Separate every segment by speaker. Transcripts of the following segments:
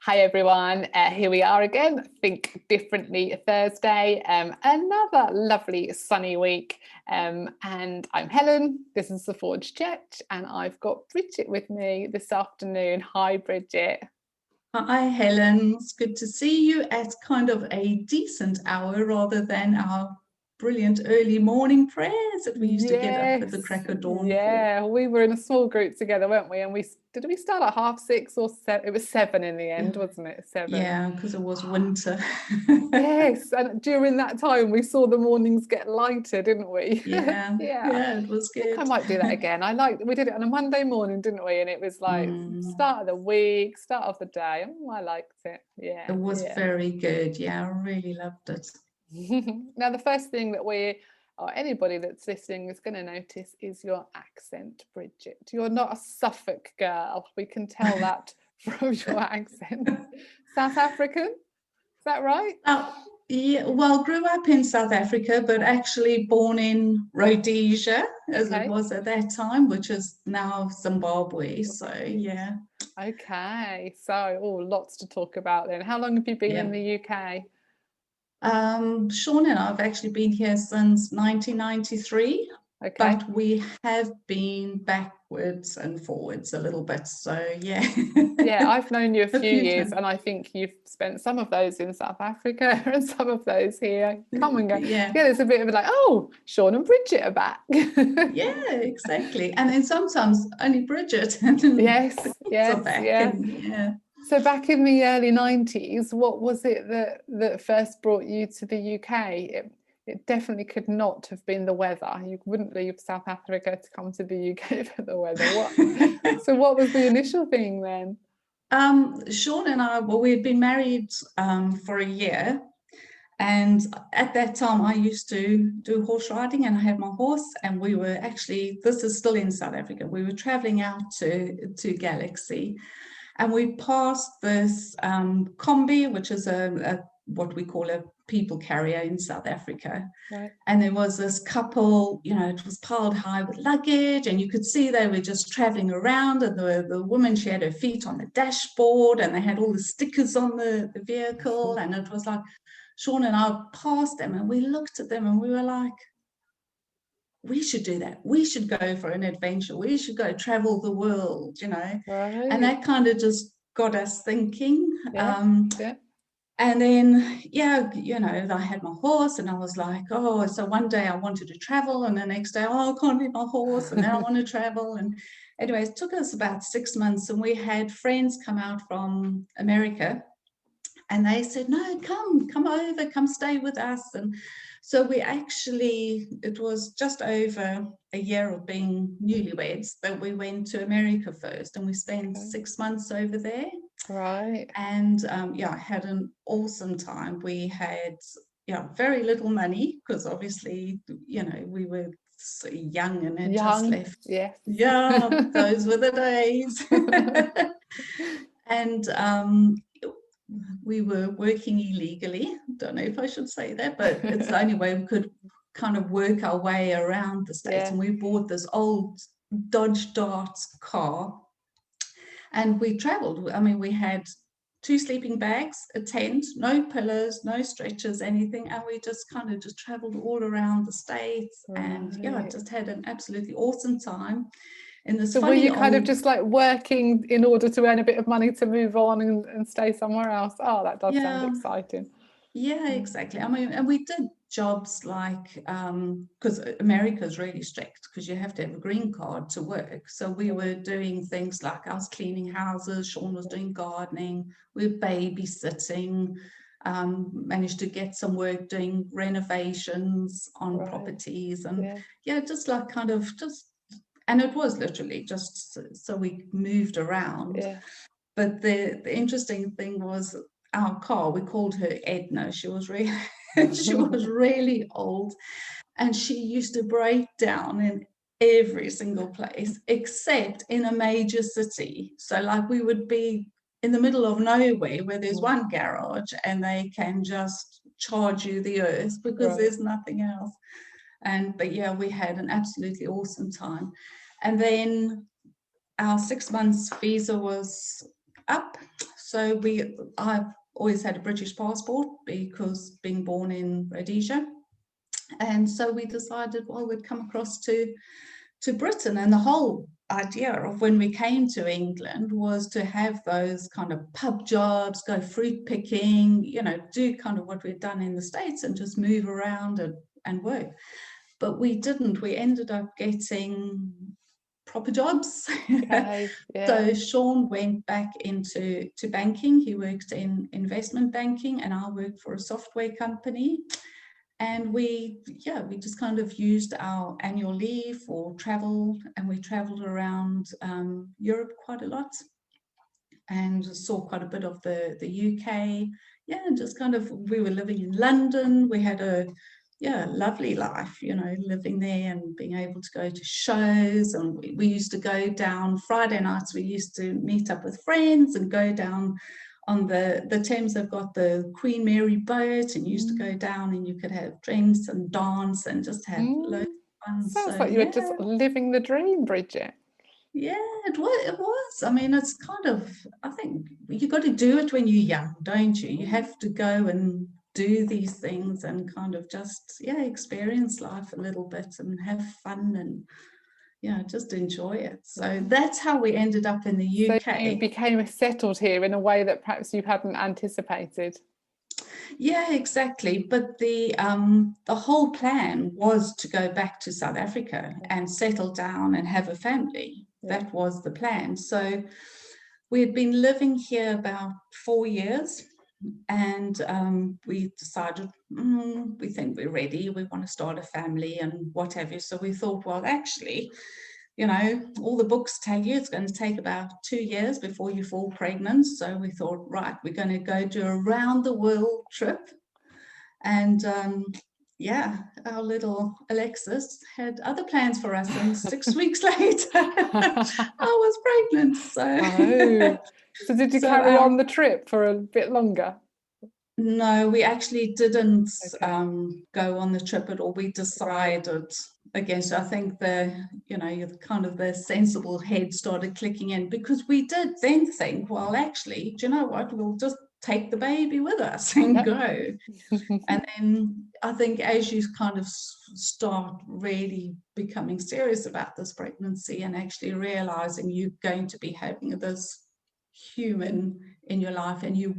Speaker 1: Hi everyone, here we are again, Think Differently Thursday, another lovely sunny week, and I'm Helen, this is the Brigette, and I've got Brigette with me this afternoon. Hi Brigette.
Speaker 2: Hi Helen, it's good to see you at kind of a decent hour rather than our brilliant early morning prayers that we used to get up at the crack of dawn
Speaker 1: for. We were in a small group together, weren't we? And we start at 6:30 or 7? It was 7 in the end, wasn't it? 7.
Speaker 2: Yeah, because it was winter.
Speaker 1: Yes, and during that time we saw the mornings get lighter, didn't we?
Speaker 2: Yeah, it was good.
Speaker 1: I think I might do that again. We did it on a Monday morning, didn't we? And it was like start of the week, start of the day. Oh, I liked it. Yeah,
Speaker 2: it was very good. Yeah, I really loved it.
Speaker 1: Now, the first thing that or anybody that's listening is going to notice is your accent, Brigette. You're not a Suffolk girl. We can tell that from your accent. South African? Is that right?
Speaker 2: Yeah, well, grew up in South Africa, but actually born in Rhodesia, as it was at that time, which is now Zimbabwe. So, yeah.
Speaker 1: Okay, so lots to talk about then. How long have you been in the UK?
Speaker 2: Sean and I have actually been here since 1993, but we have been backwards and forwards a little bit. So yeah.
Speaker 1: Yeah, I've known you a few years, and I think you've spent some of those in South Africa and some of those here. Come and go. Yeah, there's a bit of like, oh, Sean and Brigette are back.
Speaker 2: Yeah, exactly. And then sometimes only Brigette.
Speaker 1: Yes. So back in the early 90s, what was it that first brought you to the UK? It definitely could not have been the weather. You wouldn't leave South Africa to come to the UK for the weather. So what was the initial thing then?
Speaker 2: Sean and I, we had been married for a year. And at that time, I used to do horse riding, and I had my horse, and we were actually, this is still in South Africa, we were traveling out to Galaxy, and we passed this combi, which is what we call a people carrier in South Africa. Right. And there was this couple, it was piled high with luggage, and you could see they were just traveling around, and the woman, she had her feet on the dashboard, and they had all the stickers on the vehicle, and it was like, Sean and I passed them, and we looked at them, and we were like, we should do that. We should go for an adventure. We should go travel the world, Right. And that kind of just got us thinking. And then, I had my horse, and I was like, oh, so one day I wanted to travel, and the next day, I can't leave my horse, and now I want to travel. And anyway, it took us about 6 months, and we had friends come out from America. And they said, no, come over, come stay with us. And so it was just over a year of being newlyweds that we went to America first, and we spent 6 months over there.
Speaker 1: Right.
Speaker 2: And I had an awesome time. We had very little money, because obviously, we were so young and had just left.
Speaker 1: Yeah.
Speaker 2: Yeah, those were the days. And we were working illegally. Don't know if I should say that, but it's the only way we could kind of work our way around the States. And we bought this old Dodge Darts car, and we traveled. I mean, we had 2 sleeping bags, a tent, no pillows, no stretchers, anything. And we just traveled all around the States. Right. And just had an absolutely awesome time.
Speaker 1: So were you kind of just like working in order to earn a bit of money to move on and stay somewhere else? Oh, that does sound exciting.
Speaker 2: Yeah, exactly. I mean, and we did jobs like, because America is really strict, because you have to have a green card to work. So we were doing things like, I was cleaning houses, Sean was doing gardening, we were babysitting, managed to get some work doing renovations on properties, and just like and it was literally just so we moved around. Yeah. But the interesting thing was our car, we called her Edna. She was really old, and she used to break down in every single place except in a major city. So like we would be in the middle of nowhere where there's one garage, and they can just charge you the earth because there's nothing else. But we had an absolutely awesome time. And then our 6 months visa was up, So I've always had a British passport because being born in Rhodesia. And so we decided, well, we'd come across to Britain. And the whole idea of when we came to England was to have those kind of pub jobs, go fruit picking, do kind of what we'd done in the States and just move around and work. But we didn't. We ended up getting proper jobs.
Speaker 1: Okay, yeah.
Speaker 2: So Sean went back into banking. He worked in investment banking, and I worked for a software company. And we just kind of used our annual leave for travel, and we traveled around Europe quite a lot and saw quite a bit of the UK. Yeah, and just kind of, we were living in London. We had a lovely life, living there and being able to go to shows. And we used to go down Friday nights. We used to meet up with friends and go down on the Thames. They've got the Queen Mary boat, and you used to go down and you could have drinks and dance and just have loads of fun.
Speaker 1: Sounds like you were just living the dream, Brigette.
Speaker 2: Yeah, it was. I mean, it's kind of, I think you got to do it when you're young, don't you? You have to go and do these things and kind of just, experience life a little bit and have fun and, just enjoy it. So that's how we ended up in the UK.
Speaker 1: So you became settled here in a way that perhaps you hadn't anticipated.
Speaker 2: Yeah, exactly. But the whole plan was to go back to South Africa and settle down and have a family. That was the plan. So we had been living here about 4 years, and we decided, we think we're ready. We want to start a family and what have you. So we thought, well, actually, all the books tell you it's going to take about 2 years before you fall pregnant. So we thought, right, we're going to go do a round the world trip. And our little Alexis had other plans for us, and 6 weeks later, I was pregnant.
Speaker 1: So did you carry on the trip for a bit longer?
Speaker 2: No, we actually didn't go on the trip at all. We decided against. I think the sensible head started clicking in, because we did then think, well, actually, do you know what? We'll just take the baby with us and go. And then I think as you kind of start really becoming serious about this pregnancy and actually realizing you're going to be having this human in your life, and you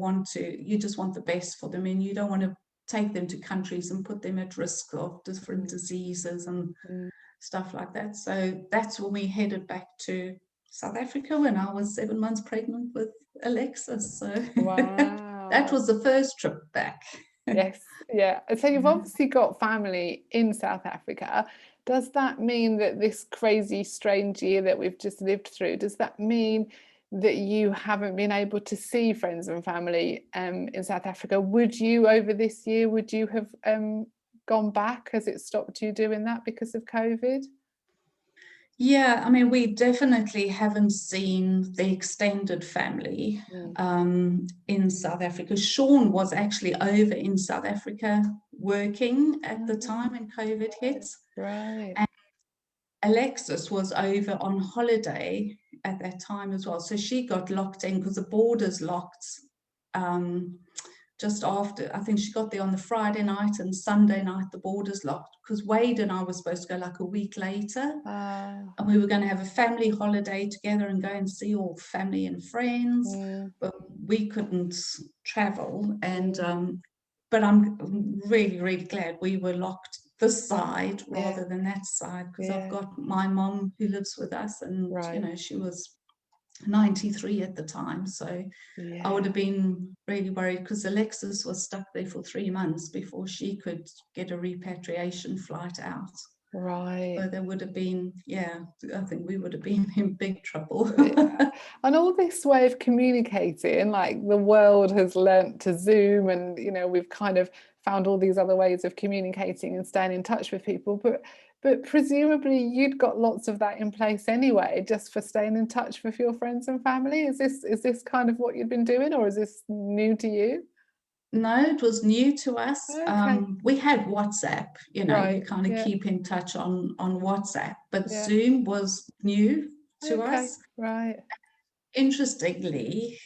Speaker 2: just want the best for them, and you don't want to take them to countries and put them at risk of different diseases and stuff like that. So that's when we headed back to South Africa when I was 7 months pregnant with Alexis. So
Speaker 1: wow.
Speaker 2: That was the first trip back.
Speaker 1: Yes, yeah. So you've obviously got family in South Africa. Does that mean that this crazy, strange year that we've just lived through, does that mean that you haven't been able to see friends and family in South Africa? Would you, over this year, would you have gone back? Has it stopped you doing that because of COVID?
Speaker 2: Yeah, I mean, we definitely haven't seen the extended family in South Africa. Sean was actually over in South Africa working at the time when COVID hit.
Speaker 1: Right.
Speaker 2: And Alexis was over on holiday at that time as well. So she got locked in because the borders locked just after. I think she got there on the Friday night, and Sunday night the borders locked, because Wade and I were supposed to go like a week later. And we were going to have a family holiday together and go and see all family and friends, but we couldn't travel. And but I'm really, really glad we were locked this side rather than that side, because I've got my mom who lives with us, and she was 93 at the time, so I would have been really worried, because Alexis was stuck there for 3 months before she could get a repatriation flight out.
Speaker 1: Right.
Speaker 2: So there would have been, I think we would have been in big trouble.
Speaker 1: And all this way of communicating, like the world has learnt to Zoom, and we've kind of found all these other ways of communicating and staying in touch with people, but presumably you'd got lots of that in place anyway, just for staying in touch with your friends and family. Is this kind of what you'd been doing, or is this new to you?
Speaker 2: No, it was new to us.
Speaker 1: Okay.
Speaker 2: We had WhatsApp, you kind of keep in touch on WhatsApp, but Zoom was new to us.
Speaker 1: Right.
Speaker 2: Interestingly,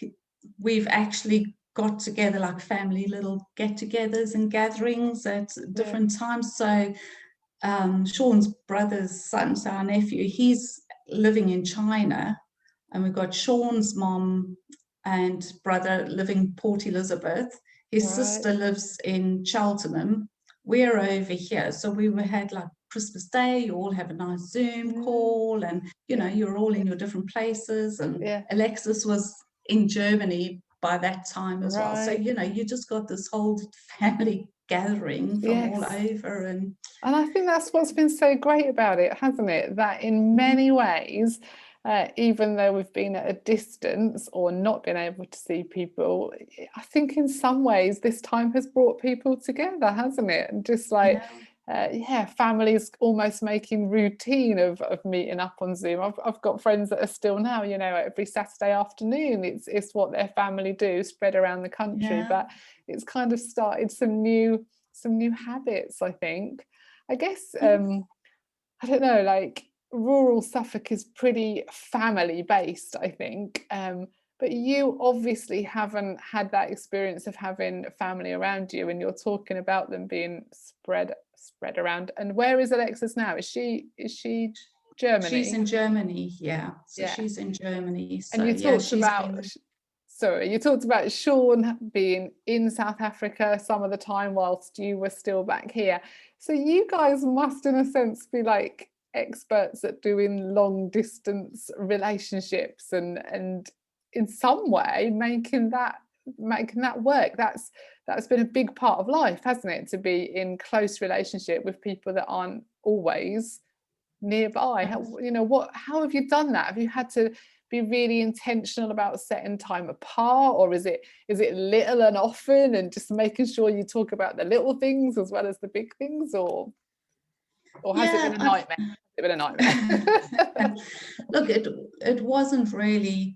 Speaker 2: we've actually got together like family little get-togethers and gatherings at different times. So Sean's brother's son, so our nephew, he's living in China, and we've got Sean's mom and brother living in Port Elizabeth. His sister lives in Cheltenham. We're over here, so we had like Christmas Day. You all have a nice Zoom call, and you know, you're all in your different places. And Alexis was in Germany by that time as well. So you know, you just got this whole family gathering from all over. And
Speaker 1: I think that's what's been so great about it, hasn't it? That in many ways, even though we've been at a distance or not been able to see people, I think in some ways this time has brought people together, hasn't it? And just like, families almost making routine of meeting up on Zoom. I've got friends that are still now, you know, every Saturday afternoon, it's what their family do, spread around the country. But it's kind of started some new habits, I think. I guess, I don't know, like rural Suffolk is pretty family based, I think. But you obviously haven't had that experience of having family around you, and you're talking about them being spread around. And where is Alexis now? Is she Germany?
Speaker 2: She's in Germany, so she's in Germany. So,
Speaker 1: and you talked you talked about Sean being in South Africa some of the time whilst you were still back here. So you guys must, in a sense, be like experts at doing long distance relationships and in some way making that work. That's been a big part of life, hasn't it? To be in close relationship with people that aren't always nearby. How have you done that? Have you had to be really intentional about setting time apart, or is it little and often and just making sure you talk about the little things as well as the big things, or has it been a nightmare?
Speaker 2: Look, it wasn't really,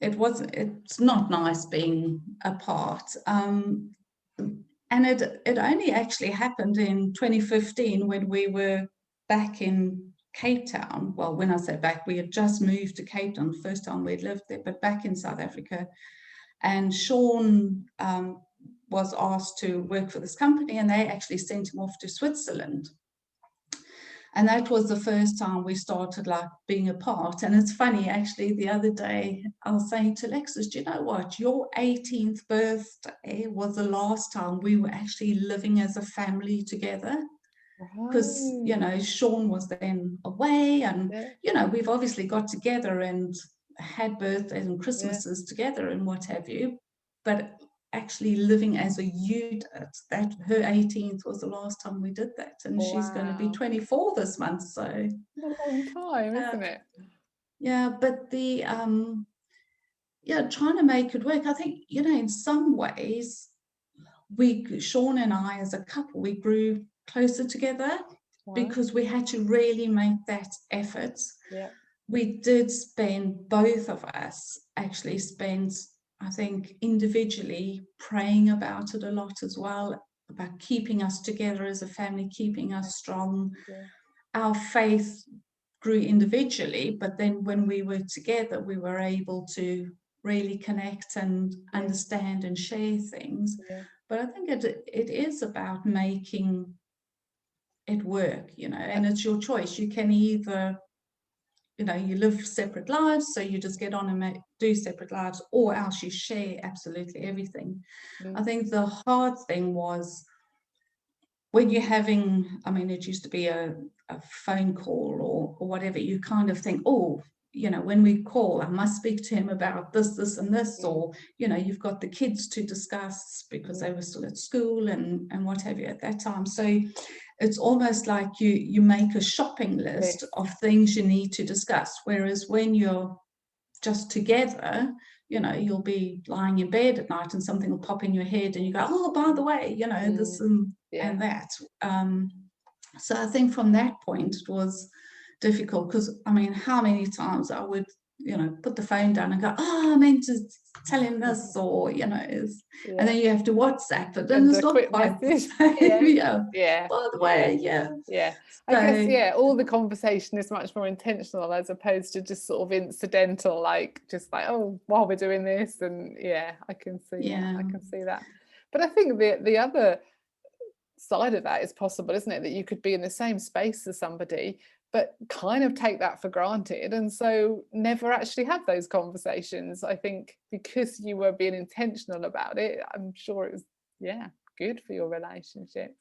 Speaker 2: it's not nice being apart. And it only actually happened in 2015 when we were back in Cape Town. Well, when I say back, we had just moved to Cape Town, the first time we'd lived there, but back in South Africa. And Sean was asked to work for this company, and they actually sent him off to Switzerland. And that was the first time we started like being apart. And it's funny, actually, the other day I was saying to Alexis, do you know what? Your 18th birthday was the last time we were actually living as a family together. Because, you know, Sean was then away, and, you know, we've obviously got together and had birthdays and Christmases together and what have you. But actually living as a unit, that her 18th was the last time we did that, and she's going to be 24 this month. So
Speaker 1: a long time, isn't it?
Speaker 2: But the trying to make it work, I think, you know, in some ways Sean and I as a couple, we grew closer together because we had to really make that effort. We did spend, both of us actually spent, I think, individually praying about it a lot as well, about keeping us together as a family, keeping us strong. Our faith grew individually, but then when we were together, we were able to really connect and understand and share things. But I think it is about making it work, you know, and it's your choice. You can either, you know, you live separate lives, so you just get on and do separate lives, or else you share absolutely everything. I think the hard thing was when you're having, I mean, it used to be a phone call or whatever, you kind of think, oh, you know, when we call, I must speak to him about this and this, or, you know, you've got the kids to discuss because they were still at school and what have you at that time. So it's almost like you make a shopping list of things you need to discuss. Whereas when you're just together, you know, you'll be lying in bed at night and something will pop in your head and you go, oh, by the way, you know, this and that. So I think from that point it was difficult, because I mean, how many times I would put the phone down and go, oh, I meant to tell him this, or and then you have to WhatsApp it, and it's
Speaker 1: a
Speaker 2: not
Speaker 1: quick
Speaker 2: quite the
Speaker 1: message.
Speaker 2: same.
Speaker 1: Yeah.
Speaker 2: By the way,
Speaker 1: I guess all the conversation is much more intentional as opposed to just sort of incidental, like just like, oh, while we're doing this, and I can see that. But I think the other side of that is possible, isn't it, that you could be in the same space as somebody but kind of take that for granted, and so never actually have those conversations. I think because you were being intentional about it, I'm sure it was good for your relationship.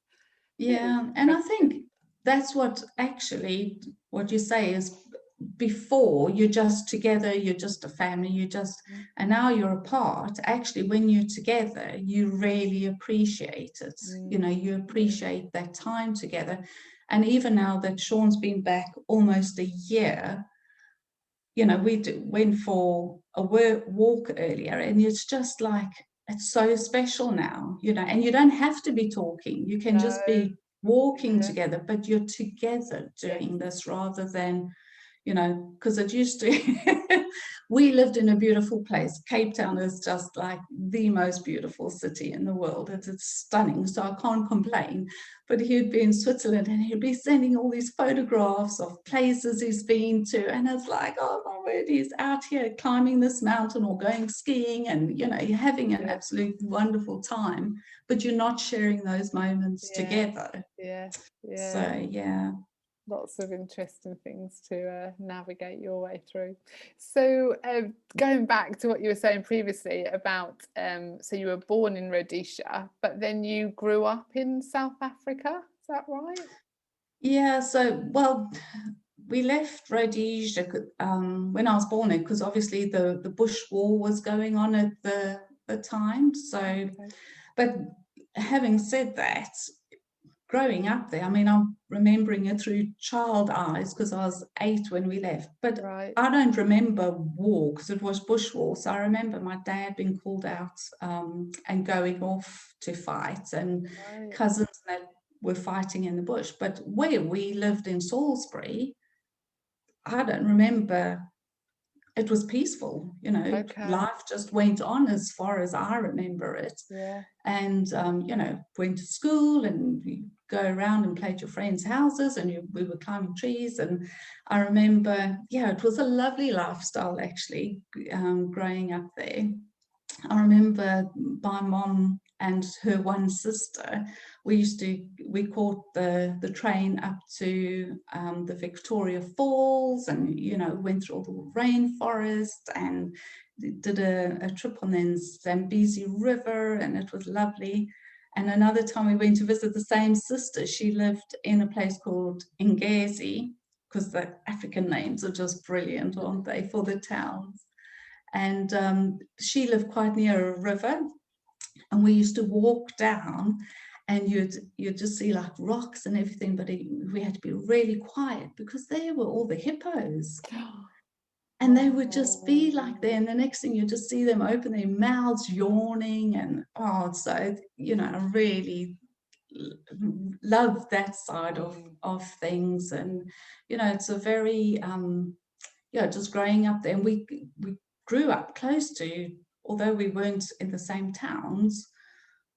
Speaker 2: And I think that's what you say is, before you're just together, you're just a family, and now you're apart. Actually, when you're together, you really appreciate it. You appreciate that time together. And even now that Sean's been back almost a year, we went for a walk earlier, and it's just like, it's so special now, and you don't have to be talking. You can just be walking together, but you're together doing this, rather than, because it used to, we lived in a beautiful place. Cape Town is just like the most beautiful city in the world. It's stunning, so I can't complain. But he'd be in Switzerland and he'd be sending all these photographs of places he's been to. And it's like, oh my word, he's out here climbing this mountain or going skiing, and, you're having an absolute wonderful time, but you're not sharing those moments together. So,
Speaker 1: lots of interesting things to navigate your way through. So going back to what you were saying previously about, so you were born in Rhodesia, but then you grew up in South Africa, is that right?
Speaker 2: Yeah, so, well, we left Rhodesia when I was born there, because obviously the Bush War was going on at the time. So, but having said that, growing up there, I mean, I'm remembering it through child eyes, because I was 8 when we left. But I don't remember war, because it was Bush War. So I remember my dad being called out and going off to fight, and cousins that were fighting in the bush. But where we lived in Salisbury, I don't remember. It was peaceful, life just went on as far as I remember it. And, went to school, and we go around and play at your friends' houses, and we were climbing trees. And I remember, it was a lovely lifestyle, actually, growing up there. I remember my mom and her one sister, we caught the train up to the Victoria Falls, and went through all the rainforest, and did a trip on the Zambezi River, and it was lovely. And another time we went to visit the same sister. She lived in a place called Ngezi, because the African names are just brilliant, aren't they, for the towns. And she lived quite near a river, and we used to walk down, and you'd just see like rocks and everything, but we had to be really quiet, because there were all the hippos. And they would just be like there, and the next thing you just see them open their mouths, yawning, and so I really love that side of things. And it's a very just growing up there, and we grew up close to, although we weren't in the same towns,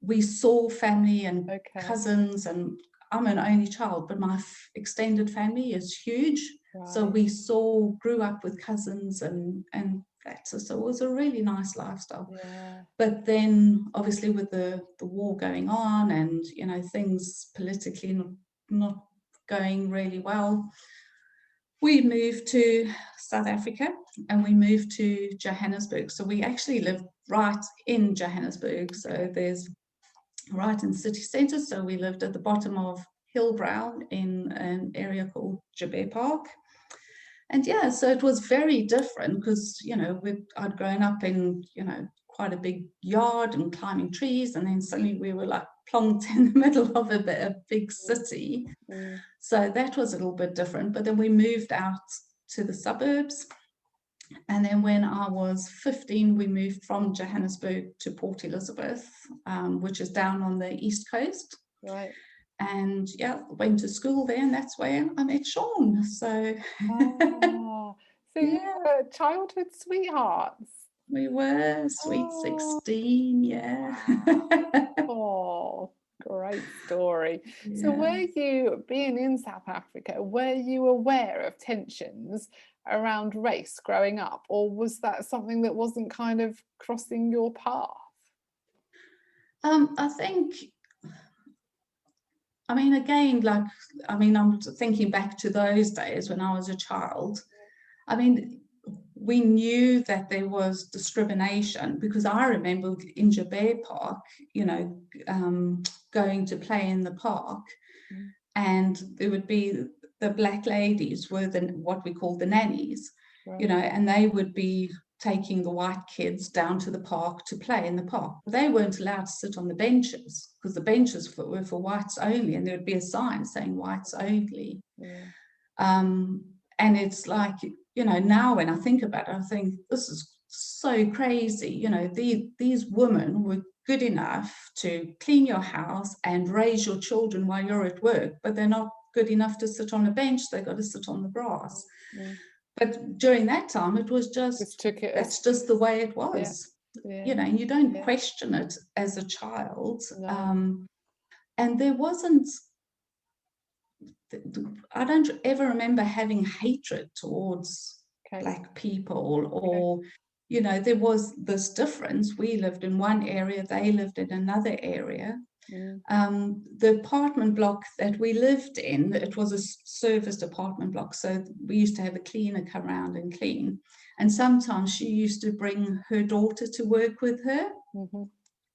Speaker 2: we saw family and cousins, and I'm an only child, but my extended family is huge. So we grew up with cousins, and that. So it was a really nice lifestyle. But then obviously with the war going on, and things politically not going really well, we moved to South Africa, and we moved to Johannesburg. So we actually lived right in Johannesburg. So there's right in the city centre. So we lived at the bottom of Hillbrow in an area called Jabé Park. And so it was very different, because, I'd grown up in, quite a big yard and climbing trees. And then suddenly we were like plonked in the middle of a big city. So that was a little bit different. But then we moved out to the suburbs. And then when I was 15, we moved from Johannesburg to Port Elizabeth, which is down on the East Coast. And went to school there, and that's where I met Sean. So
Speaker 1: So you
Speaker 2: Yeah,
Speaker 1: were childhood sweethearts.
Speaker 2: we were sweet
Speaker 1: Oh,
Speaker 2: 16, yeah.
Speaker 1: oh, great story. So
Speaker 2: Yeah.
Speaker 1: were you, being in South Africa, were you aware of tensions around race growing up, or was that something that wasn't kind of crossing your path?
Speaker 2: I think, I mean, again, like, I mean, I'm thinking back to those days when I was a child. I mean, we knew that there was discrimination because I remember in Jabir Park, you know, going to play in the park,
Speaker 1: Mm.
Speaker 2: and there would be the black ladies were what we call the nannies, you
Speaker 1: Right.
Speaker 2: know, and they would be taking the white kids down to the park to play in the park. They weren't allowed to sit on the benches because the benches were for whites only, and there would be a sign saying whites only.
Speaker 1: Yeah.
Speaker 2: Um, and it's like, you know, now when I think about it, I think this is so crazy. You know, these women were good enough to clean your house and raise your children while you're at work, but they're not good enough to sit on a bench. They've got to sit on the grass.
Speaker 1: Mm.
Speaker 2: But during that time, it was
Speaker 1: Just took it as,
Speaker 2: that's just the way it
Speaker 1: yeah,
Speaker 2: was,
Speaker 1: yeah,
Speaker 2: you know, and you don't
Speaker 1: yeah.
Speaker 2: question it as a child.
Speaker 1: No.
Speaker 2: And there wasn't, I don't ever remember having hatred towards
Speaker 1: Okay.
Speaker 2: black people,
Speaker 1: Okay.
Speaker 2: or, you know, there was this difference. We lived in one area, they lived in another area.
Speaker 1: Mm.
Speaker 2: The apartment block that we lived in, it was a serviced apartment block, so we used to have a cleaner come around and clean. And sometimes she used to bring her daughter to work with her.
Speaker 1: Mm-hmm.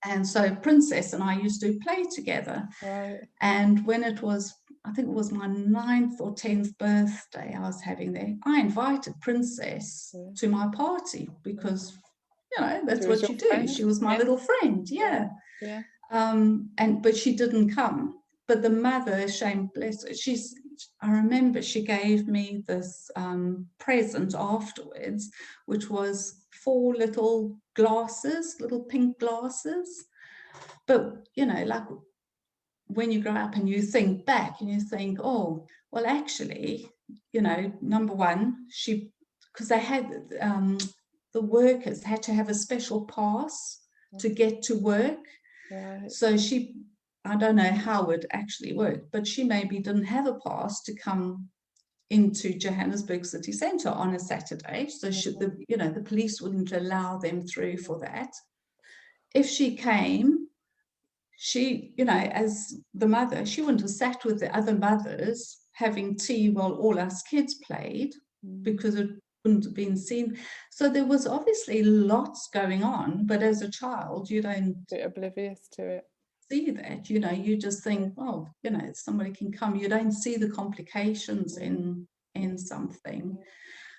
Speaker 2: And so Princess and I used to play together.
Speaker 1: Right.
Speaker 2: And when it was, I think it was my 9th or 10th birthday I was having there, I invited Princess
Speaker 1: Yeah.
Speaker 2: to my party because, you know, that's
Speaker 1: She was
Speaker 2: what
Speaker 1: your
Speaker 2: you do.
Speaker 1: friend?
Speaker 2: She was my
Speaker 1: Yeah.
Speaker 2: little friend, yeah.
Speaker 1: Yeah.
Speaker 2: But she didn't come. But the mother, shame bless her, I remember she gave me this present afterwards, which was 4 little glasses, little pink glasses. But, you know, like when you grow up and you think back and you think, oh, well, actually, you know, number one, because they had, the workers had to have a special pass to get to work.
Speaker 1: Right.
Speaker 2: So I don't know how it actually worked, but she maybe didn't have a pass to come into Johannesburg city centre on a Saturday. So the police wouldn't allow them through for that. If she came, she, you know, as the mother, she wouldn't have sat with the other mothers having tea while all us kids played because it wouldn't have been seen. So there was obviously lots going on, but as a child, you don't
Speaker 1: Bit oblivious to it.
Speaker 2: see that, you know, you just think, oh, you know, somebody can come. You don't see the complications in something.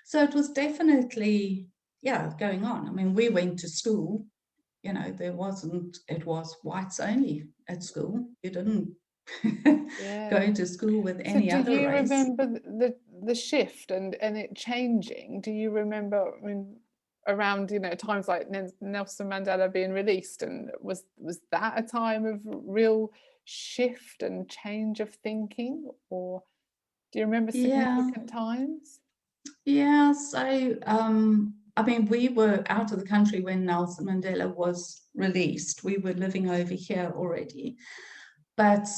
Speaker 2: So it was definitely, yeah, going on. I mean, we went to school, you know, it was whites only at school. You didn't
Speaker 1: Yeah.
Speaker 2: go to school with
Speaker 1: So
Speaker 2: any
Speaker 1: do
Speaker 2: other
Speaker 1: you
Speaker 2: race.
Speaker 1: remember the shift and it changing? Do you remember, I mean, around, you know, times like Nelson Mandela being released, and was that a time of real shift and change of thinking, or do you remember
Speaker 2: Yeah,
Speaker 1: significant times?
Speaker 2: yeah. So, I mean, we were out of the country when Nelson Mandela was released. We were living over here already. But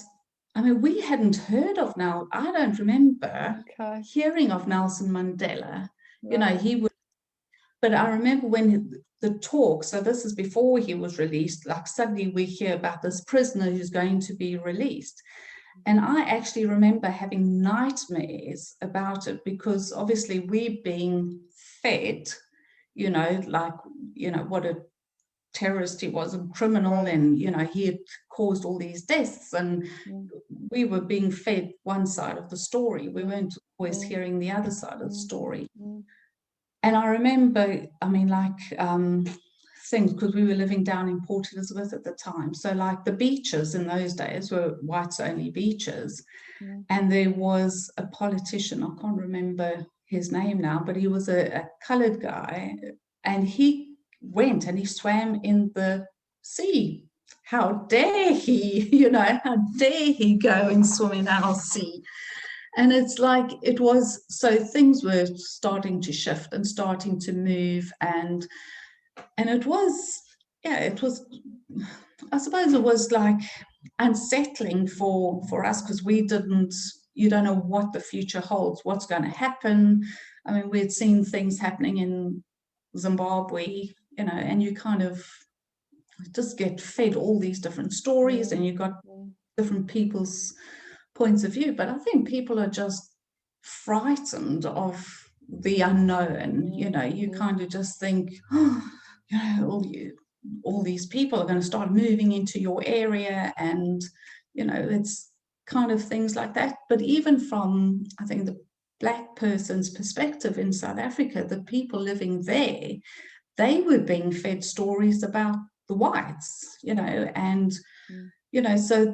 Speaker 2: I mean, we hadn't heard of now. I don't remember
Speaker 1: Okay.
Speaker 2: hearing of Nelson Mandela. You know,
Speaker 1: Right.
Speaker 2: he was, but I remember when the talk, so this is before he was released, like suddenly we hear about this prisoner who's going to be released. And I actually remember having nightmares about it because obviously we being fed, you know, like, you know, what a terrorist he was and criminal,
Speaker 1: Right.
Speaker 2: and, you know, he had caused all these deaths, and we were being fed one side of the story. We weren't always hearing the other side of the story. And I remember, I mean, like, things, because we were living down in Port Elizabeth at the time. So like the beaches in those days were whites only beaches. And there was a politician, I can't remember his name now, but he was a colored guy, and he went and he swam in the sea. How dare he, you know, how dare he go and swim in our sea? And it's like it was, so things were starting to shift and starting to move, and it was, yeah, it was, I suppose it was like unsettling for us, because you don't know what the future holds, what's going to happen. I mean, we had seen things happening in Zimbabwe, and you kind of just get fed all these different stories, and you've got different people's points of view. But I think people are just frightened of the unknown. You kind of just think, oh, all these people are going to start moving into your area, and it's kind of things like that. But even from, I think, the Black person's perspective in South Africa, the people living there, they were being fed stories about the whites, and so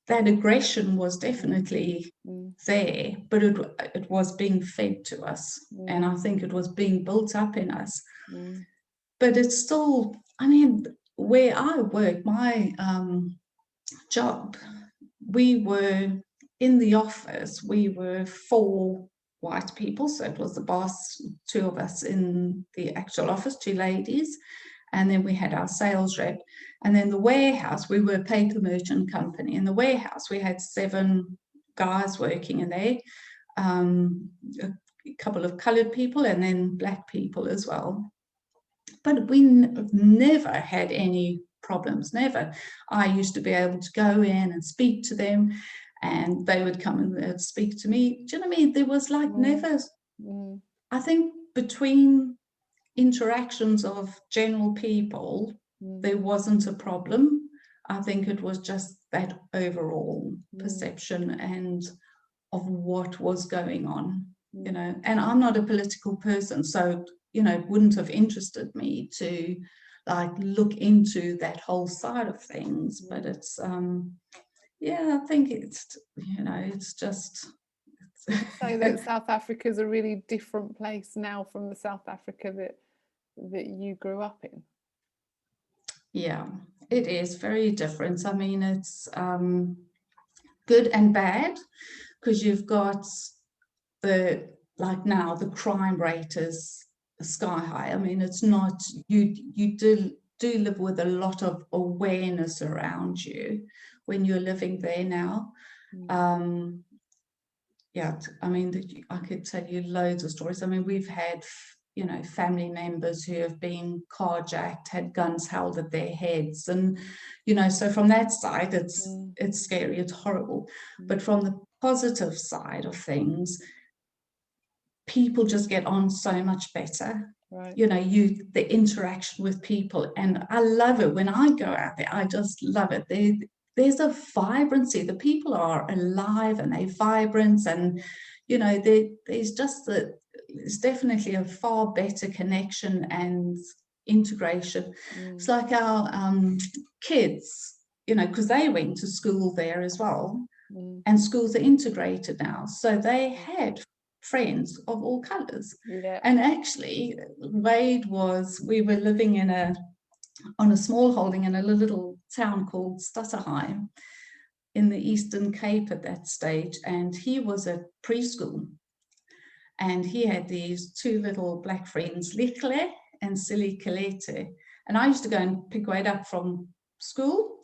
Speaker 2: that aggression was definitely there, but it was being fed to us, and I think it was being built up in us. But it's still, I mean, where I work, my job, we were in the office, we were 4 white people, so it was the boss, 2 of us in the actual office, 2 ladies, and then we had our sales rep. And then the warehouse, we were a paper merchant company. In the warehouse, we had 7 guys working in there, a couple of coloured people, and then Black people as well. But we never had any problems, never. I used to be able to go in and speak to them, and they would come and speak to me. Do you know what I mean? There was like never, I think, between interactions of general people, there wasn't a problem. I think it was just that overall perception and of what was going on, and I'm not a political person, so it wouldn't have interested me to like look into that whole side of things. But it's I think it's it's just
Speaker 1: say that South Africa is a really different place now from the South Africa that you grew up in.
Speaker 2: Yeah, it is very different. I mean, it's good and bad, because you've got now the crime rate is sky high. I mean, it's not, you do live with a lot of awareness around you when you're living there now. Yeah, I mean, I could tell you loads of stories. I mean, we've had family members who have been carjacked, had guns held at their heads, and so from that side, it's scary, it's horrible. But from the positive side of things, people just get on so much better.
Speaker 1: Right.
Speaker 2: The interaction with people, and I love it when I go out there. I just love it. There's a vibrancy. The people are alive and they're vibrant, and there's definitely a far better connection and integration. It's like our kids, because they went to school there as well, and schools are integrated now, so they had friends of all colors. And actually, we were living on a small holding in a little town called Stutterheim in the Eastern Cape at that stage, and he was at preschool, and he had these 2 little Black friends, Lihle and Silly Kalete, and I used to go and pick Wade up from school,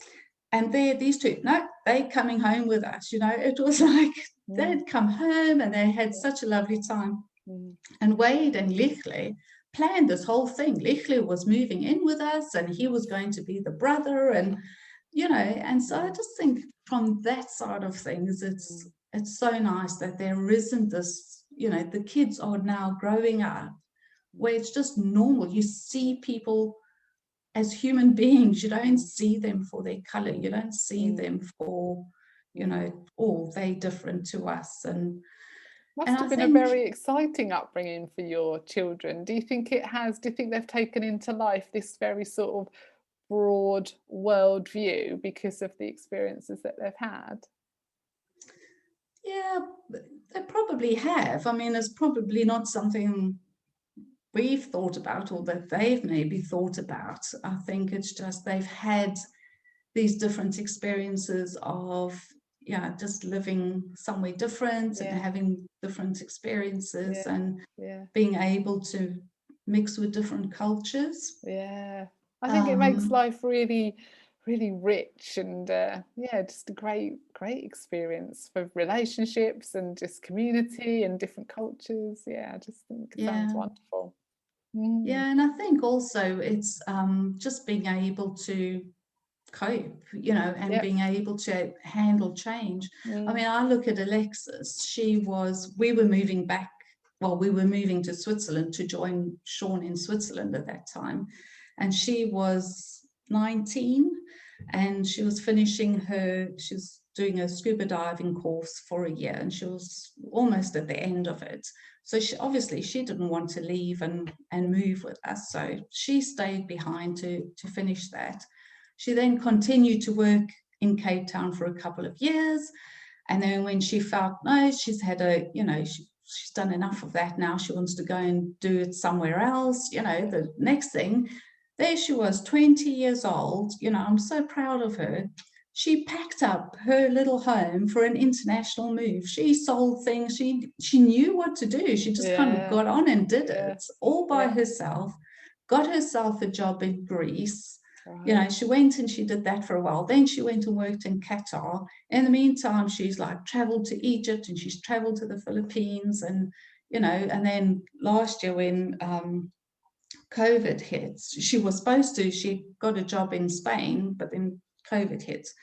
Speaker 2: and these 2, they coming home with us. It was like they'd come home and they had such a lovely time. And Wade and Lihle planned this whole thing. Lihle was moving in with us, and he was going to be the brother, and and so I just think from that side of things, it's so nice that there isn't this, the kids are now growing up where it's just normal. You see people as human beings. You don't see them for their color. You don't see them for, they're different to us. And
Speaker 1: must have been a very exciting upbringing for your children. Do you think they've taken into life this very sort of broad worldview because of the experiences that they've had?
Speaker 2: Yeah, they probably have. I mean, it's probably not something we've thought about or that they've maybe thought about. I think it's just they've had these different experiences of yeah, just living somewhere different and
Speaker 1: Yeah,
Speaker 2: having different experiences
Speaker 1: yeah,
Speaker 2: and
Speaker 1: yeah,
Speaker 2: being able to mix with different cultures.
Speaker 1: yeah. I think it makes
Speaker 2: Um,
Speaker 1: life really, really rich, and yeah, just a great experience for relationships and just community and different cultures. Yeah, I just think it sounds
Speaker 2: yeah,
Speaker 1: wonderful. Mm,
Speaker 2: yeah, and I think also it's just being able to cope, and
Speaker 1: yep.
Speaker 2: being able to handle change. I
Speaker 1: Mm,
Speaker 2: mean, I look at Alexis. We were moving back. Well, we were moving to Switzerland to join Sean in Switzerland at that time, and she was 19, and she was she's doing a scuba diving course for a year, and she was almost at the end of it. So she didn't want to leave and move with us. So she stayed behind to finish that. She then continued to work in Cape Town for a couple of years. And then when she felt, no, she's had she's done enough of that now, she wants to go and do it somewhere else, the next thing, there she was, 20 years old. I'm so proud of her. She packed up her little home for an international move. She sold things. She knew what to do. She just kind of
Speaker 1: yeah,
Speaker 2: got on and did
Speaker 1: yeah,
Speaker 2: it all by
Speaker 1: yeah.
Speaker 2: herself, got herself a job in Greece.
Speaker 1: Right.
Speaker 2: She went and she did that for a while. Then she went and worked in Qatar. In the meantime, she's like traveled to Egypt and she's traveled to the Philippines. And then last year when COVID hits, she got a job in Spain, but then COVID hits.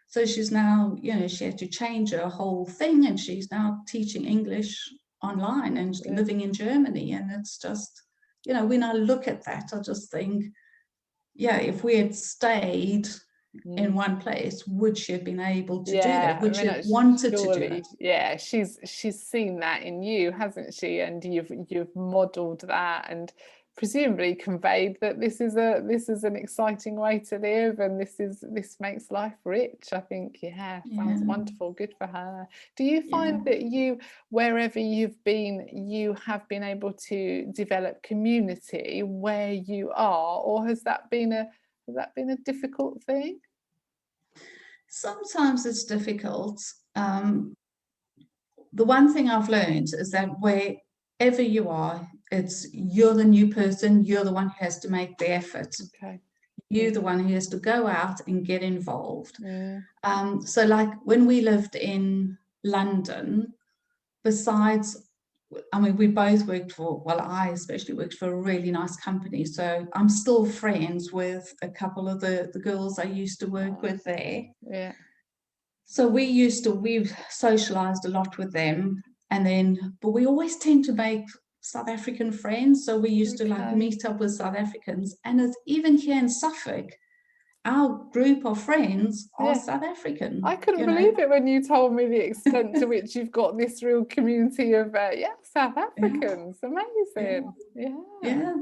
Speaker 2: So she's now, she had to change her whole thing, and she's now teaching English online and
Speaker 1: Yeah.
Speaker 2: living in Germany. And it's just, when I look at that, I just think, yeah, if we had stayed in
Speaker 1: Mm.
Speaker 2: one place, would she have been able to do that?
Speaker 1: Yeah, I
Speaker 2: Would she
Speaker 1: mean,
Speaker 2: have wanted to do it?
Speaker 1: surely, yeah, she's seen that in you, hasn't she? And you've modelled that and presumably conveyed that this is an exciting way to live, and this makes life rich. I think, yeah, sounds
Speaker 2: Yeah,
Speaker 1: wonderful. Good for her. Do you
Speaker 2: yeah.
Speaker 1: find that wherever you've been, you have been able to develop community where you are, or has that been a difficult thing?
Speaker 2: Sometimes it's difficult. The one thing I've learned is that wherever you are, you're the new person, you're the one who has to make the effort.
Speaker 1: Okay.
Speaker 2: You're the one who has to go out and get involved.
Speaker 1: Mm,
Speaker 2: So, like when we lived in London, besides, I mean, we both worked well, I especially worked for a really nice company. So I'm still friends with a couple of the girls I used to work
Speaker 1: oh,
Speaker 2: with there.
Speaker 1: yeah,
Speaker 2: So we've socialized a lot with them. But we always tend to make South African friends. So we used to like
Speaker 1: okay.
Speaker 2: meet up with South Africans. And it's, even here in Suffolk, our group of friends are
Speaker 1: Yeah.
Speaker 2: South African,
Speaker 1: I couldn't believe it when you told me the extent to which you've got this real community of yeah, South
Speaker 2: Yeah,
Speaker 1: Africans.
Speaker 2: yeah,
Speaker 1: Amazing. Yeah.
Speaker 2: yeah.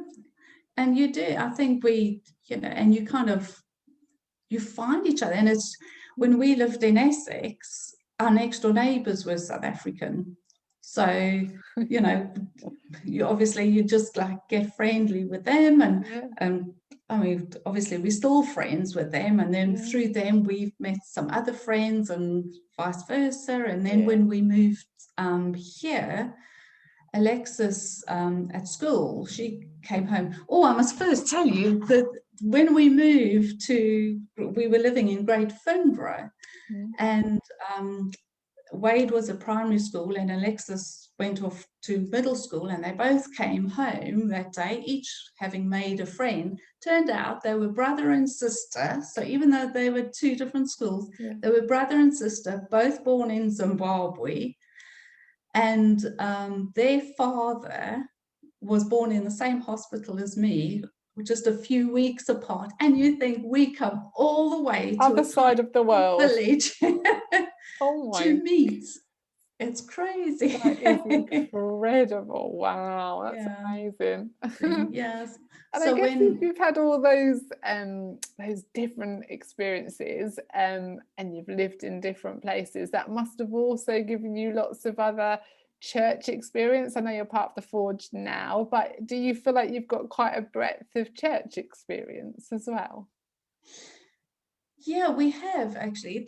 Speaker 2: And you do. I think and you kind of you find each other. And it's when we lived in Essex, our next door neighbours were South African. So, you know, you just like get friendly with them.
Speaker 1: Yeah.
Speaker 2: And I mean, obviously we're still friends with them. And then
Speaker 1: Yeah.
Speaker 2: through them, we've met some other friends and vice versa. And then
Speaker 1: Yeah.
Speaker 2: when we moved here, Alexis at school, she came home. Oh, I must first tell you that when we were living in Great Finborough,
Speaker 1: Mm.
Speaker 2: and Wade was at primary school and Alexis went off to middle school, and they both came home that day, each having made a friend. Turned out they were brother and sister. So even though they were two different schools,
Speaker 1: Yeah.
Speaker 2: they were brother and sister, both born in Zimbabwe. And their father was born in the same hospital as me, just a few weeks apart. And you think we come all the way to
Speaker 1: Other
Speaker 2: a tiny
Speaker 1: side of the world.
Speaker 2: village
Speaker 1: Oh my,
Speaker 2: to meet. It's crazy.
Speaker 1: that is incredible. Wow, that's
Speaker 2: Yeah.
Speaker 1: amazing.
Speaker 2: Yes.
Speaker 1: And I
Speaker 2: So
Speaker 1: guess if
Speaker 2: when
Speaker 1: you've had all those different experiences, and you've lived in different places, that must have also given you lots of other church experience. I know you're part of the Forge now, but do you feel like you've got quite a breadth of church experience as well?
Speaker 2: Yeah, we have actually.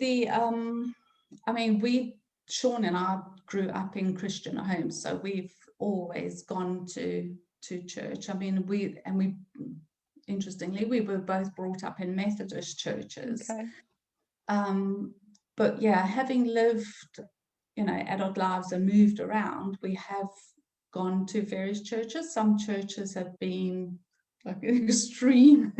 Speaker 2: I mean, Sean and I grew up in Christian homes, so we've always gone to church. I mean, interestingly, we were both brought up in Methodist churches.
Speaker 1: Okay.
Speaker 2: But yeah, having lived, adult lives and moved around, we have gone to various churches. Some churches have been like extreme.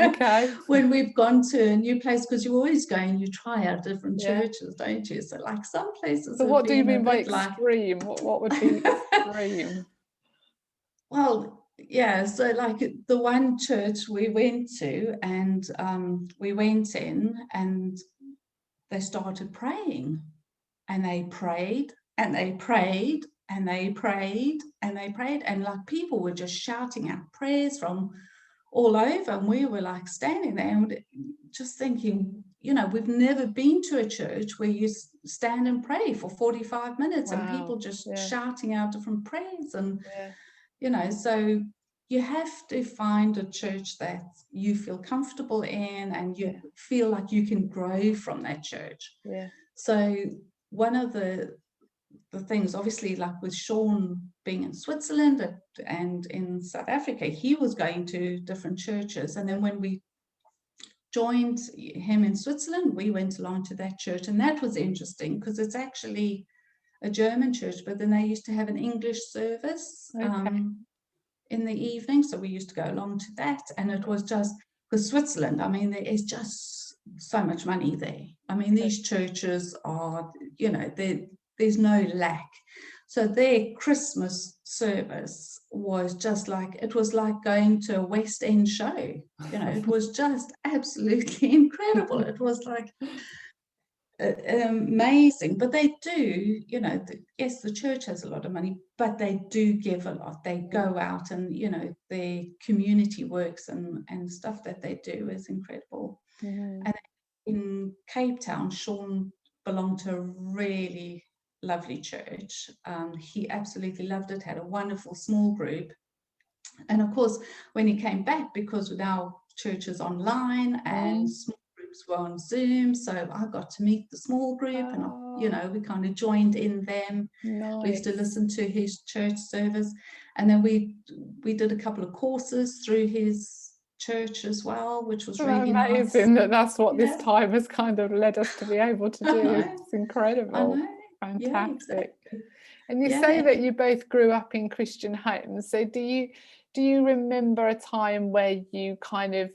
Speaker 1: Okay.
Speaker 2: When we've gone to a new place, because you always go and you try out different
Speaker 1: Yeah.
Speaker 2: churches, don't you? So like some places
Speaker 1: So
Speaker 2: have
Speaker 1: what do you
Speaker 2: been a
Speaker 1: mean by
Speaker 2: bit like,
Speaker 1: extreme? What would be extreme?
Speaker 2: well, yeah, so like the one church we went to, and we went in and they started praying, and they prayed and they prayed and they prayed and they prayed, and like people were just shouting out prayers from all over, and we were like standing there and just thinking, we've never been to a church where you stand and pray for 45 minutes and people
Speaker 1: Wow.
Speaker 2: just
Speaker 1: Yeah.
Speaker 2: shouting out different prayers. And
Speaker 1: Yeah.
Speaker 2: so you have to find a church that you feel comfortable in and you feel like you can grow from that church.
Speaker 1: Yeah.
Speaker 2: So one of the things, obviously, like with Sean being in Switzerland and in South Africa, he was going to different churches. And then when we joined him in Switzerland, we went along to that church. And that was interesting because it's actually a German church, but then they used to have an English service in the evening. So we used to go along to that. And it was just, because Switzerland, I mean, there is just so much money there. I mean, these churches are, there's no lack. So their Christmas service was just like, it was like going to a West End show. It was just absolutely incredible. It was like amazing. But they do, yes, the church has a lot of money, but they do give a lot. They go out and, their community works and stuff that they do is incredible. And in Cape Town, Sean belonged to a really lovely church. He absolutely loved it, had a wonderful small group. And of course, when he came back, because now church is online and small groups were on Zoom, so I got to meet the small group and, we kind of joined in them.
Speaker 1: Nice.
Speaker 2: We used to listen to his church service. And then we did a couple of courses through his church as well, which was really
Speaker 1: amazing
Speaker 2: nice.
Speaker 1: that's what this time has kind of led us to be able to do. It's incredible.
Speaker 2: I know.
Speaker 1: Fantastic.
Speaker 2: Yeah, exactly.
Speaker 1: And you say that you both grew up in Christian homes, so do you remember a time where you kind of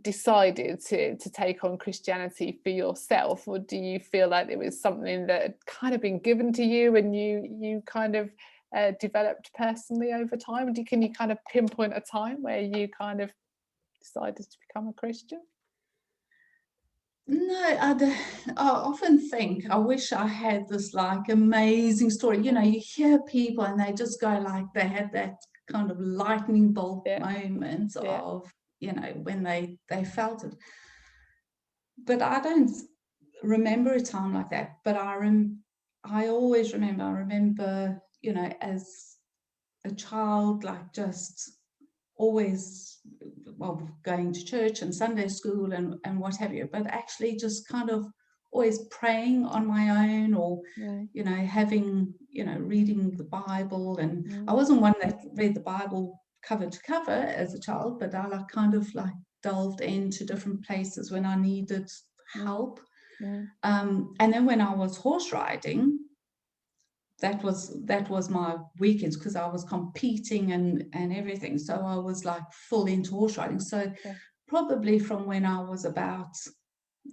Speaker 1: decided to take on Christianity for yourself, or do you feel like it was something that had kind of been given to you and you kind of developed personally over time? Can you kind of pinpoint a time where you kind of decided to become a Christian?
Speaker 2: No, I often think I wish I had this like amazing story. You hear people and they just go like they had that kind of lightning bolt moment of, when they felt it. But I don't remember a time like that. But I always remember, as a child, like just always, going to church and Sunday school and what have you, but actually just kind of always praying on my own, or having, reading the Bible. And I wasn't one that read the Bible cover to cover as a child, but I kind of delved into different places when I needed help. And then when I was horse riding, that was my weekends, because I was competing and everything. So I was like full into horse riding. So probably from when I was about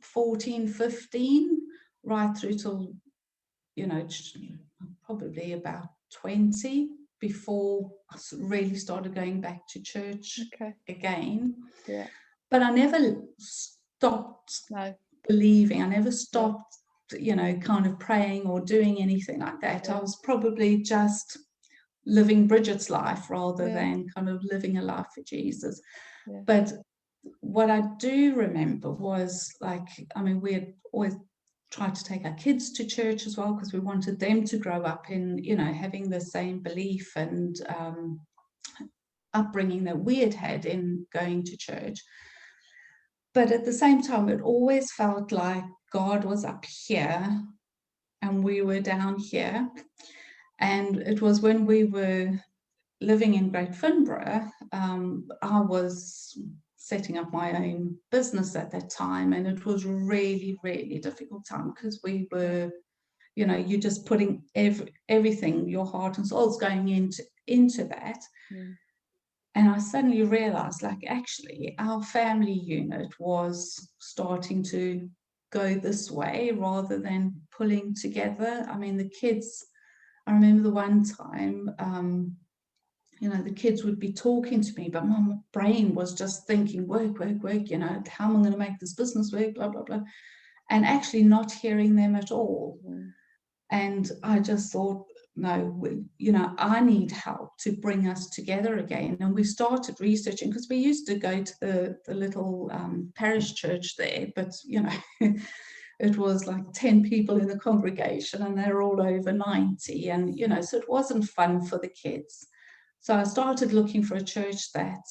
Speaker 2: 14, 15, right through till, probably about 20, before I really started going back to church again.
Speaker 1: Yeah.
Speaker 2: But I never stopped believing. I never stopped kind of praying or doing anything like that. I was probably just living Brigette's life rather than kind of living a life for Jesus. But what I do remember was we had always tried to take our kids to church as well, because we wanted them to grow up in, having the same belief and upbringing that we had in going to church. But at the same time, it always felt like God was up here and we were down here. And it was when we were living in Great Finborough, I was setting up my own business at that time, and it was really, really difficult time because we were, you know, you're just putting everything, your heart and soul's going into that.
Speaker 1: Mm.
Speaker 2: And I suddenly realized, like, actually, our family unit was starting to go this way rather than pulling together. I mean, the kids, I remember the one time, you know, the kids would be talking to me, but my brain was just thinking, work, work, work, you know, how am I going to make this business work, blah, blah, blah, and actually not hearing them at all.
Speaker 1: Mm.
Speaker 2: And I just thought, no, you know, I need help to bring us together again. And we started researching because we used to go to the little parish church there, but, you know, it was like 10 people in the congregation and they're all over 90. And, you know, so it wasn't fun for the kids. So I started looking for a church that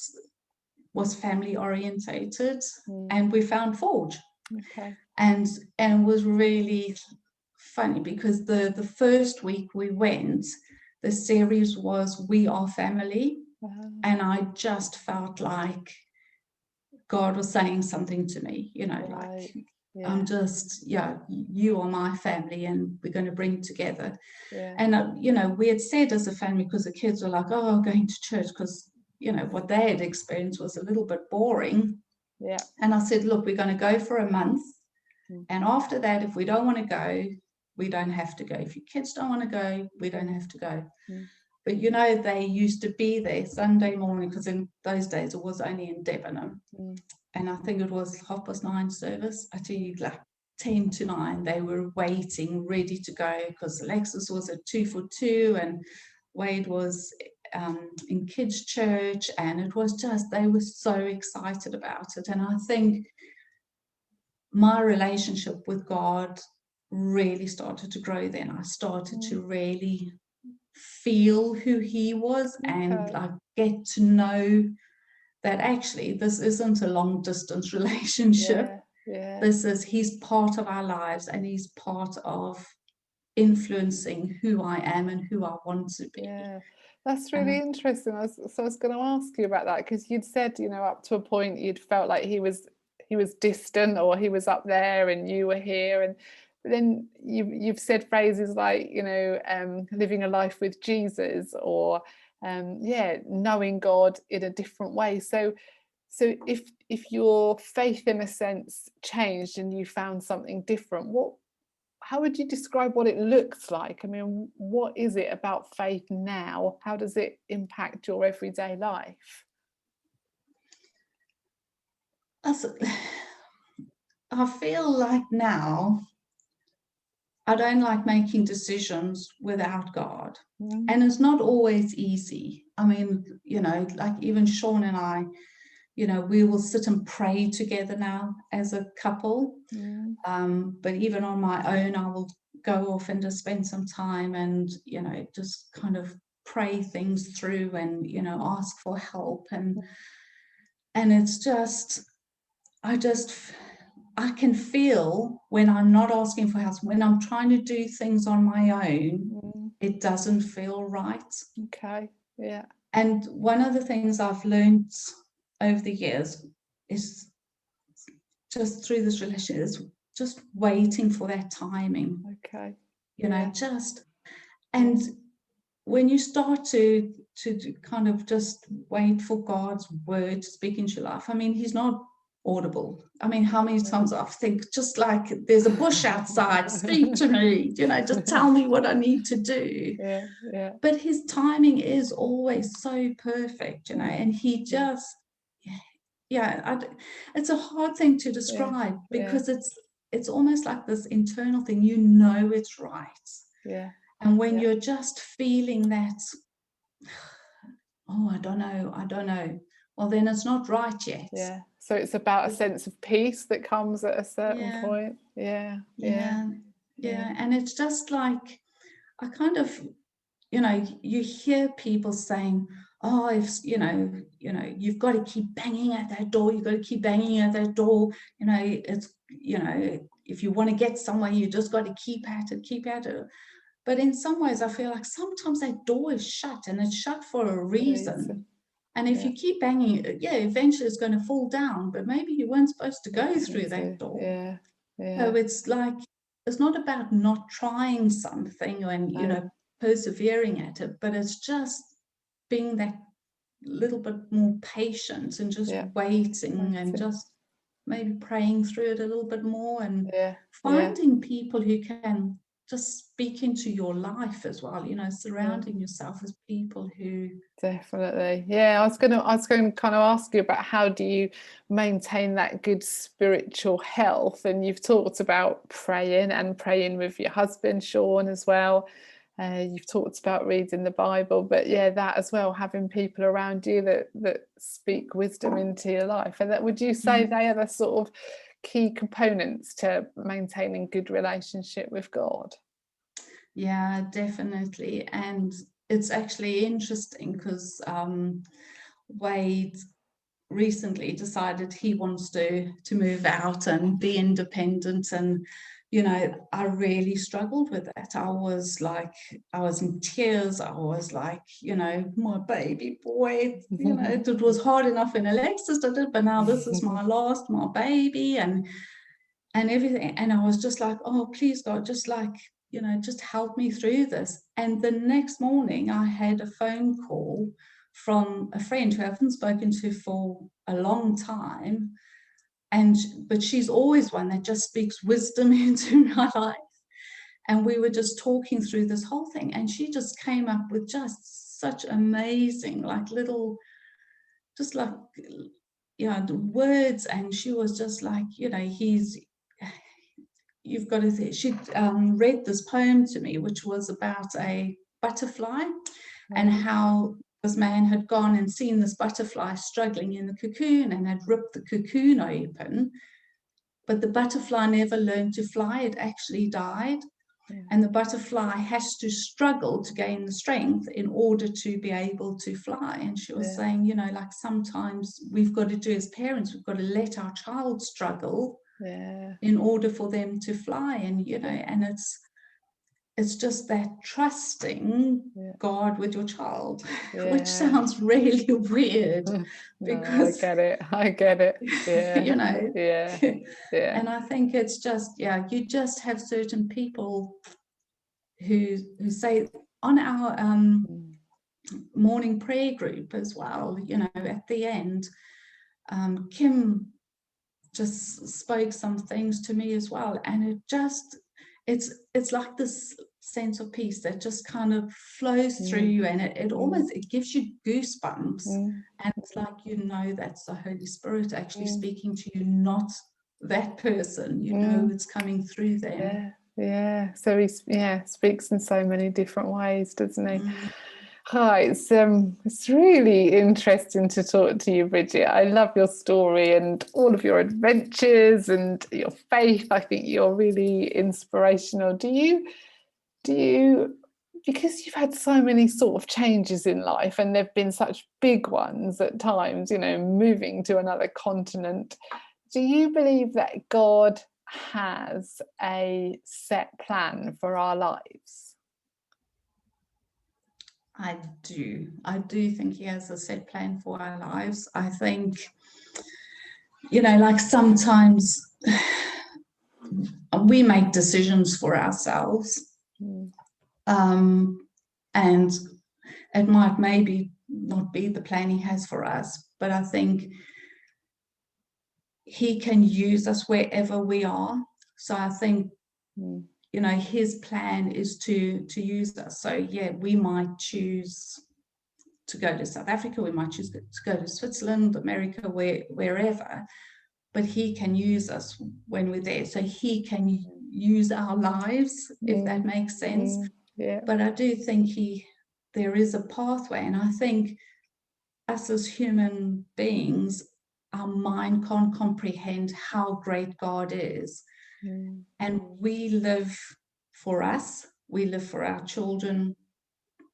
Speaker 2: was family orientated, and we found Forge.
Speaker 1: Okay.
Speaker 2: And it was really funny because the first week we went, the series was We Are Family.
Speaker 1: Wow.
Speaker 2: And I just felt like God was saying something to me, you know,
Speaker 1: Right.
Speaker 2: like,
Speaker 1: Yeah.
Speaker 2: I'm just, yeah, you are my family and we're going to bring together.
Speaker 1: Yeah.
Speaker 2: And, you know, we had said as a family, because the kids were like, oh, going to church, because, you know, what they had experienced was a little bit boring.
Speaker 1: Yeah.
Speaker 2: And I said, look, we're going to go for a month.
Speaker 1: Mm.
Speaker 2: And after that, if we don't want to go, we don't have to go. If your kids don't want to go, we don't have to go.
Speaker 1: Mm.
Speaker 2: But, you know, they used to be there Sunday morning, because in those days it was only in Debenham. And I think it was 9:30 service. I tell you, like 10 to 9, they were waiting, ready to go, because Alexis was at 2 for 2 and Wade was in kids' church. And it was just, they were so excited about it. And I think my relationship with God really started to grow then. I started to really feel who he was and like get to know that actually this isn't a long distance relationship.
Speaker 1: Yeah.
Speaker 2: This is, he's part of our lives and he's part of influencing who I am and who I want to be.
Speaker 1: Yeah, that's really interesting. I was going to ask you about that, because you'd said, you know, up to a point you'd felt like he was distant, or he was up there and you were here, and then you've said phrases like, you know, living a life with Jesus, or knowing God in a different way. So if your faith in a sense changed and you found something different, how would you describe what it looks like? I mean, what is it about faith now? How does it impact your everyday life?
Speaker 2: I feel like now I don't like making decisions without God. And it's not always easy. I mean, you know, like even Sean and I, you know, we will sit and pray together now as a couple. But even on my own, I will go off and just spend some time and, you know, just kind of pray things through and, you know, ask for help. And it's just, I can feel when I'm not asking for help, when I'm trying to do things on my own, it doesn't feel right.
Speaker 1: Okay, yeah.
Speaker 2: And one of the things I've learned over the years is just through this relationship is just waiting for that timing.
Speaker 1: Okay.
Speaker 2: You know, just, and when you start to kind of just wait for God's word to speak into your life, I mean, he's not audible. I mean, how many times I think, just like there's a bush outside, speak to me, you know, just tell me what I need to do.
Speaker 1: Yeah.
Speaker 2: But his timing is always so perfect, you know, and he just, it's a hard thing to describe because it's almost like this internal thing, you know, it's right.
Speaker 1: Yeah.
Speaker 2: And when you're just feeling that, oh, I don't know, well, then it's not right yet.
Speaker 1: Yeah. So it's about a sense of peace that comes at a certain point. Yeah.
Speaker 2: And it's just like, I kind of, you know, you hear people saying, oh, if you've got to keep banging at that door, you've got to keep banging at that door, it's, if you want to get somewhere, you just got to keep at it. But in some ways, I feel like sometimes that door is shut, and it's shut for a reason. And if you keep banging it, eventually it's going to fall down, but maybe you weren't supposed to go through that door. So it's like, it's not about not trying something and, persevering at it, but it's just being that little bit more patient and just waiting and just maybe praying through it a little bit more and finding people who can just speak into your life as well, surrounding yourself with people who
Speaker 1: definitely. I was going to kind of ask you about how do you maintain that good spiritual health, and you've talked about praying with your husband Sean as well. You've talked about reading the Bible, but that as well, having people around you that speak wisdom into your life. And that, would you say they are the sort of key components to maintaining good relationship with God?
Speaker 2: Yeah, definitely. And it's actually interesting because Wade recently decided he wants to move out and be independent, and I really struggled with that. I was in tears. I was like, my baby boy, it was hard enough when Alexis did it, but now this is my baby and everything. And I was just like, oh, please God, just just help me through this. And the next morning I had a phone call from a friend who I haven't spoken to for a long time. But she's always one that just speaks wisdom into my life. And we were just talking through this whole thing. And she just came up with just such amazing, the words. And she was just like, you've got to, she'd read this poem to me, which was about a butterfly and how this man had gone and seen this butterfly struggling in the cocoon and had ripped the cocoon open, but the butterfly never learned to fly. It actually died. And the butterfly has to struggle to gain the strength in order to be able to fly. And she was saying, sometimes we've got to do, as parents, we've got to let our child struggle in order for them to fly. And and it's just that trusting God with your child, which sounds really weird. Because
Speaker 1: I get it.
Speaker 2: And I think it's just, you just have certain people who say, on our morning prayer group as well, at the end, Kim just spoke some things to me as well, and it's like this sense of peace that just kind of flows through you, and it almost, it gives you goosebumps, and it's like, that's the Holy Spirit actually speaking to you, not that person, it's coming through them.
Speaker 1: So he speaks in so many different ways, doesn't he? Hi, it's really interesting to talk to you, Brigette. I love your story and all of your adventures and your faith. I think you're really inspirational. Do you, because you've had so many sort of changes in life, and they've been such big ones at times, moving to another continent, do you believe that God has a set plan for our lives?
Speaker 2: I do think he has a set plan for our lives. I think, sometimes we make decisions for ourselves, and it might maybe not be the plan he has for us, but I think he can use us wherever we are. So I think his plan is to use us. So we might choose to go to South Africa, we might choose to go to Switzerland, America, wherever, but he can use us when we're there. So he can use our lives, if that makes sense. But I do think there is a pathway, and I think us as human beings, our mind can't comprehend how great God is. And we live for us, we live for our children,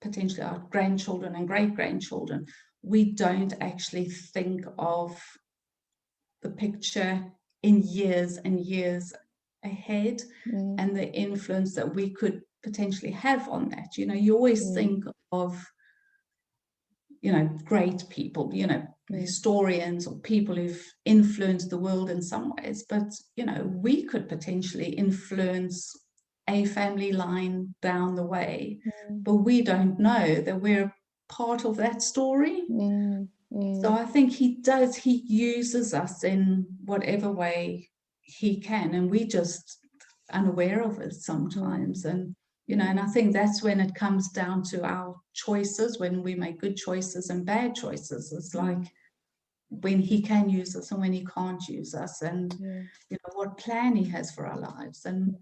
Speaker 2: potentially our grandchildren and great-grandchildren, we don't actually think of the picture in years and years ahead, and the influence that we could potentially have on that. You know, you always think of, you know, great people, you know, historians or people who've influenced the world in some ways, but, you know, we could potentially influence a family line down the way, but we don't know that we're part of that story. So I think he uses us in whatever way he can, and we just unaware of it sometimes. And, you know, and I think that's when it comes down to our choices, when we make good choices and bad choices. It's like when he can use us and when he can't use us, and, you know, what plan he has for our lives. And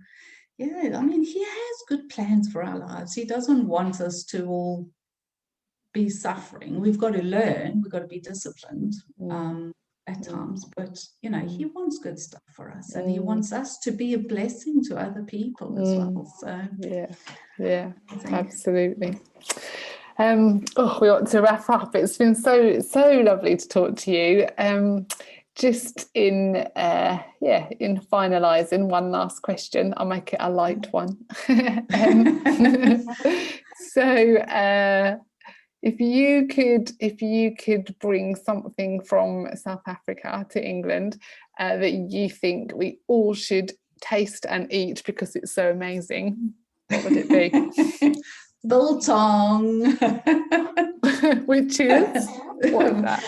Speaker 2: yeah, I mean, he has good plans for our lives. He doesn't want us to all be suffering. We've got to learn, we've got to be disciplined at times, but, you know, he wants good stuff for us, and he wants us to be a blessing to other people as well. So
Speaker 1: yeah, absolutely. We ought to wrap up. It's been so lovely to talk to you. Just in finalising, one last question. I'll make it a light one. So if you could bring something from South Africa to England that you think we all should taste and eat because it's so amazing, what would it be?
Speaker 2: Biltong.
Speaker 1: Which is? What's that?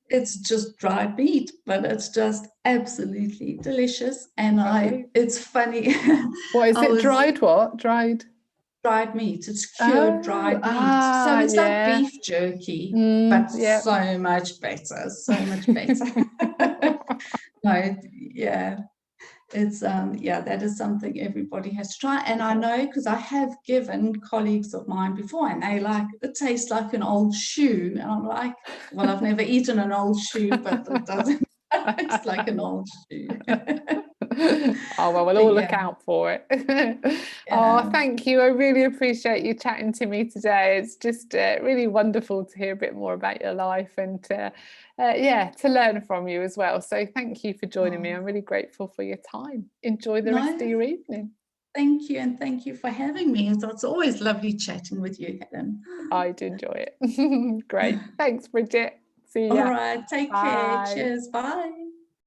Speaker 2: It's just dried meat, but it's just absolutely delicious. And it's funny.
Speaker 1: What is it? Dried what? Dried
Speaker 2: meat. It's cured dried meat. So it's like beef jerky, but so much better. So much better. It's that is something everybody has to try. And I know, because I have given colleagues of mine before, and they like, it tastes like an old shoe. And I'm like, well, I've never eaten an old shoe, but it doesn't taste like an old shoe.
Speaker 1: Oh well, we'll all look out for it. Oh, thank you. I really appreciate you chatting to me today. It's just really wonderful to hear a bit more about your life, and to learn from you as well. So thank you for joining me. I'm really grateful for your time. Enjoy the rest of your evening.
Speaker 2: Thank you, and thank you for having me. It's always lovely chatting with you, Helen.
Speaker 1: I'd enjoy it. Great. Thanks, Brigette. See ya.
Speaker 2: All right, take care. Cheers. Bye.